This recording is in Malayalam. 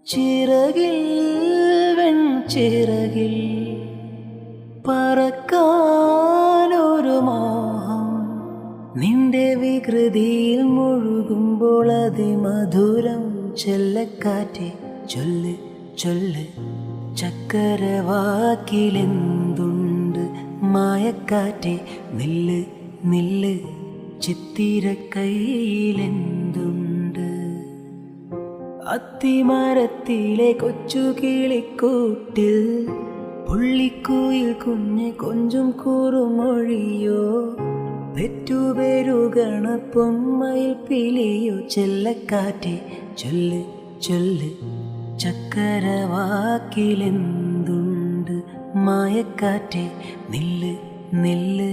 ചിറകിൽ വെൺചിറകിൽ പറക്കാനൊരു മോഹം നിന്റെ വികൃതിയിൽ മുഴുകുമ്പോൾ അതിമധുരം ചെല്ലക്കാറ്റെ ചൊല്ല് ചൊല്ല് ചക്കരവാക്കിലെന്തുണ്ട് മായക്കാറ്റെ നില്ല് നില്ല് ചിത്തിരക്കൈയിലെന്തുണ്ട് അത്തിമരത്തിലെ കൊച്ചു കിളിക്കൂട്ടിൽ പുള്ളിക്കുയിൽ കുഞ്ഞ് കൊഞ്ചും കുറുമൊഴിയോ പെറ്റുപെരുകണ പൊന്മയിൽ പിലിയോ ചെല്ലക്കാറ്റെ ചൊല്ല് ചൊല്ല് ചക്കരവാക്കിലെന്തുണ്ട് മായക്കാറ്റെ നില്ല് നില്ല്